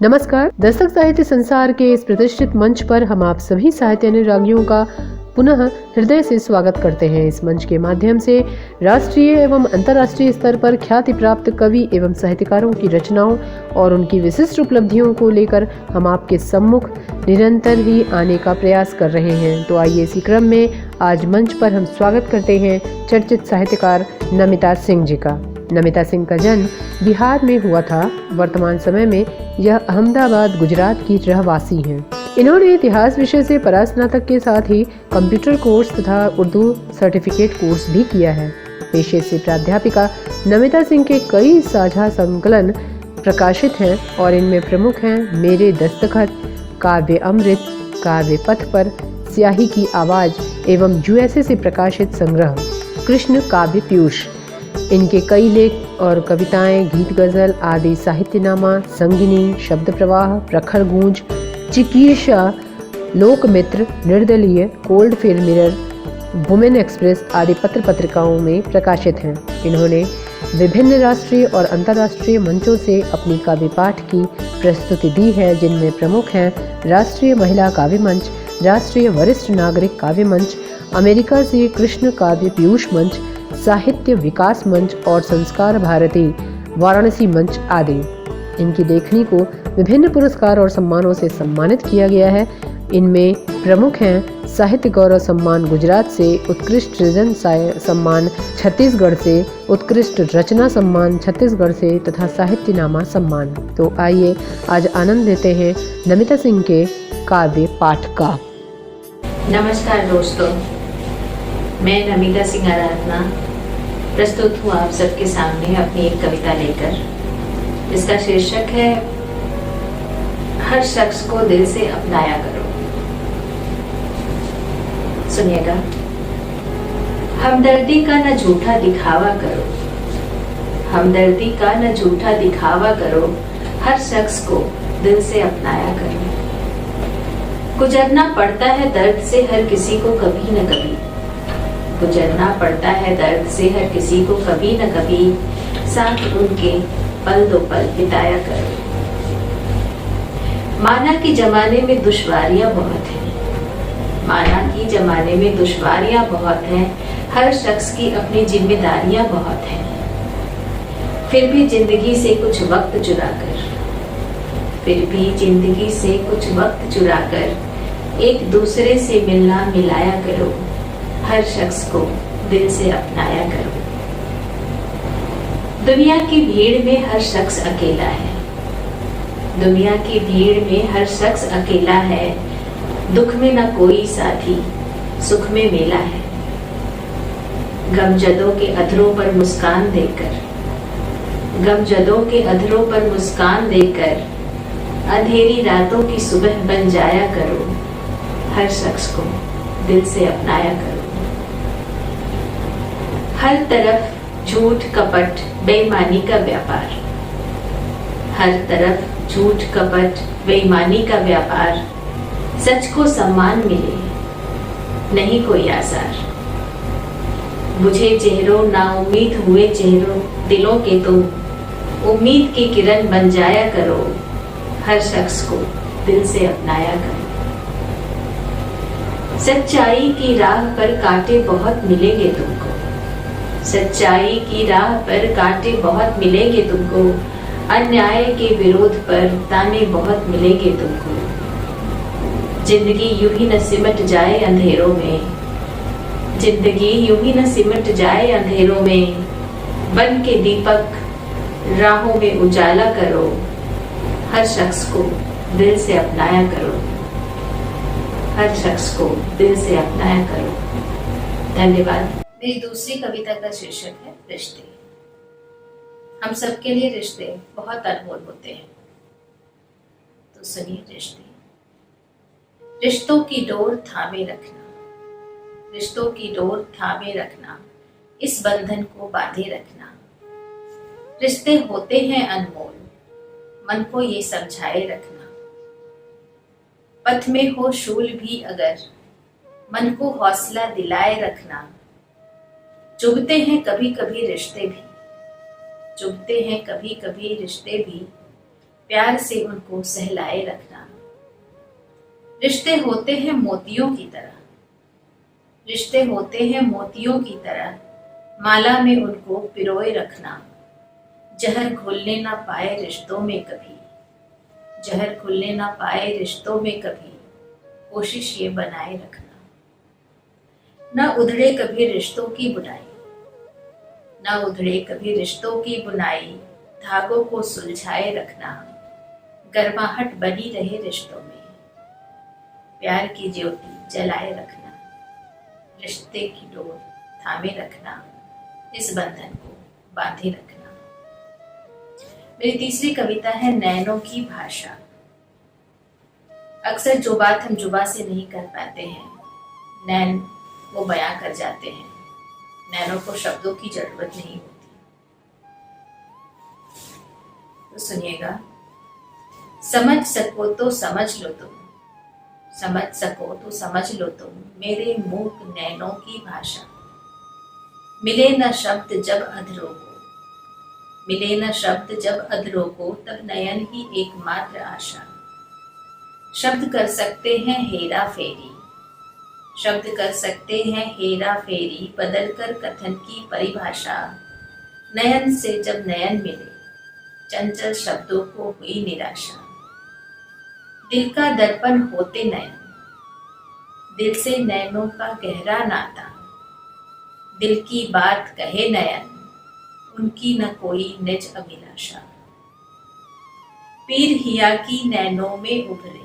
नमस्कार। दस्तक साहित्य संसार के इस प्रतिष्ठित मंच पर हम आप सभी साहित्य अनुरागियों का पुनः हृदय से स्वागत करते हैं। इस मंच के माध्यम से राष्ट्रीय एवं अंतर्राष्ट्रीय स्तर पर ख्याति प्राप्त कवि एवं साहित्यकारों की रचनाओं और उनकी विशिष्ट उपलब्धियों को लेकर हम आपके सम्मुख निरंतर ही आने का प्रयास कर रहे हैं। तो आइए इसी क्रम में आज मंच पर हम स्वागत करते हैं चर्चित साहित्यकार नमिता सिंह जी का। नमिता सिंह का जन्म बिहार में हुआ था। वर्तमान समय में यह अहमदाबाद गुजरात की रहवासी हैं। इन्होंने इतिहास विषय से परास्नातक के साथ ही कंप्यूटर कोर्स तथा उर्दू सर्टिफिकेट कोर्स भी किया है। पेशे से प्राध्यापिका नमिता सिंह के कई साझा संकलन प्रकाशित हैं और इनमें प्रमुख हैं मेरे दस्तखत, काव्य अमृत, काव्य पथ पर, स्याही की आवाज एवं यूएसए से प्रकाशित संग्रह कृष्ण काव्य पीयूष। इनके कई लेख और कविताएं, गीत गजल आदि साहित्यनामा, संगिनी, शब्द प्रवाह, प्रखर गूंज, चिकीर्षा, लोकमित्र, निर्दलीय, cold field mirror, women express आदि पत्र पत्रिकाओं में प्रकाशित हैं। इन्होंने विभिन्न राष्ट्रीय और अंतर्राष्ट्रीय मंचों से अपनी काव्य पाठ की प्रस्तुति दी है, जिनमें प्रमुख हैं राष्ट्रीय महिला काव्य मंच, राष्ट्रीय वरिष्ठ नागरिक काव्य मंच, अमेरिका से कृष्ण काव्य पीयूष मंच, साहित्य विकास मंच और संस्कार भारती वाराणसी मंच आदि। इनकी लेखनी को विभिन्न पुरस्कार और सम्मानों से सम्मानित किया गया है। इनमें प्रमुख हैं साहित्य गौरव सम्मान गुजरात से, उत्कृष्ट सृजन सम्मान छत्तीसगढ़ से, उत्कृष्ट रचना सम्मान छत्तीसगढ़ से तथा साहित्यनामा सम्मान। तो आइए आज आनंद लेते हैं नमिता सिंह के काव्य पाठ का। नमस्कार दोस्तों, मैं नमिता सिंह आराधना प्रस्तुत हूँ आप सबके सामने अपनी एक कविता लेकर। इसका शीर्षक है हर शख्स को दिल से अपनाया करो। सुनिएगा। हमदर्दी का न झूठा दिखावा करो, हमदर्दी का न झूठा दिखावा करो, हर शख्स को दिल से अपनाया करो। गुजरना पड़ता है दर्द से हर किसी को कभी न कभी, गुजरना पड़ता है दर्द से हर किसी को कभी न कभी, साथ उनके पल दो पल बिताया करो। माना कि जमाने में दुश्वारियां बहुत हैं, माना कि जमाने में दुश्वारियां बहुत हैं, हर शख्स की अपनी जिम्मेदारियां बहुत हैं। फिर भी जिंदगी से कुछ वक्त चुराकर, फिर भी जिंदगी से कुछ वक्त चुराकर एक दूसरे से मिलना मिलाया करो, हर शख्स को दिल से अपनाया करो। दुनिया की भीड़ में हर शख्स अकेला है, दुनिया की भीड़ में हर शख्स अकेला है, दुख में न कोई साथी, सुख में मेला है। गमजदों के अधरों पर मुस्कान देकर, गमजदों के अधरों पर मुस्कान देकर, अंधेरी रातों की सुबह बन जाया करो, हर शख्स को दिल से अपनाया करो। हर तरफ झूठ कपट बेईमानी का व्यापार, हर तरफ झूठ कपट बेईमानी का व्यापार, सच को सम्मान मिले नहीं कोई आसार। बुझे चेहरों नाउम्मीद हुए चेहरों दिलों के तुम, उम्मीद की किरण बन जाया करो, हर शख्स को दिल से अपनाया करो। सच्चाई की राह पर कांटे बहुत मिलेंगे तुमको, सच्चाई की राह पर कांटे बहुत मिलेंगे तुमको, अन्याय के विरोध पर ताने बहुत मिलेंगे तुमको। जिंदगी यूं ही न सिमट जाए अंधेरों में, जिंदगी यूं ही न सिमट जाए अंधेरों में, बन के दीपक राहों में उजाला करो, हर शख्स को दिल से अपनाया करो, हर शख्स को दिल से अपनाया करो। धन्यवाद। मेरी दूसरी कविता का शीर्षक है रिश्ते। हम सबके लिए रिश्ते बहुत अनमोल होते हैं, तो सुनिए रिश्ते। रिश्तों की डोर थामे रखना, रिश्तों की डोर थामे रखना, इस बंधन को बांधे रखना। रिश्ते होते हैं अनमोल, मन को ये समझाए रखना। पथ में हो शूल भी अगर, मन को हौसला दिलाए रखना। चुभते हैं कभी कभी रिश्ते भी, चुभते हैं कभी कभी रिश्ते भी, प्यार से उनको सहलाए रखना। रिश्ते होते हैं मोतियों की तरह, रिश्ते होते हैं मोतियों की तरह, माला में उनको पिरोए रखना। जहर घुलने ना पाए रिश्तों में कभी, जहर घुलने ना पाए रिश्तों में कभी, कोशिश ये बनाए रखना। न उधड़े कभी रिश्तों की बुनाई, न उधड़े कभी रिश्तों की बुनाई, धागों को सुलझाए रखना। गर्माहट बनी रहे रिश्तों में, प्यार की ज्योति जलाए रखना। रिश्ते की डोर थामे रखना, इस बंधन को बांधे रखना। मेरी तीसरी कविता है नैनों की भाषा। अक्सर जो बात हम जुबा से नहीं कर पाते हैं, नैन वो बयां कर जाते हैं। नैनों को शब्दों की जरूरत नहीं होती। तो सुनिएगा। समझ सको तो समझ लो तुम, समझ सको तो समझ लो तुम, मेरे मूक नैनों की भाषा। मिले न शब्द जब अधरों को, मिले न शब्द जब अधरों को, तब नयन ही एकमात्र आशा। शब्द कर सकते हैं हेरा फेरी, शब्द कर सकते हैं हेरा फेरी, बदल कर कथन की परिभाषा। नयन से जब नयन मिले, चंचल शब्दों को हुई निराशा। दिल का दर्पण होते नयन, दिल से नयनों का गहरा नाता। दिल की बात कहे नयन, उनकी न कोई निज अभिलाषा। पीर हिया की नैनों में उभरे,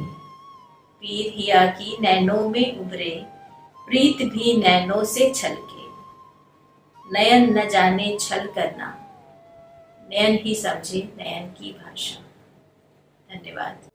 पीर हिया की नैनों में उभरे, प्रीत भी नैनों से छलके। नयन न जाने छल करना, नयन ही समझे नयन की भाषा। धन्यवाद।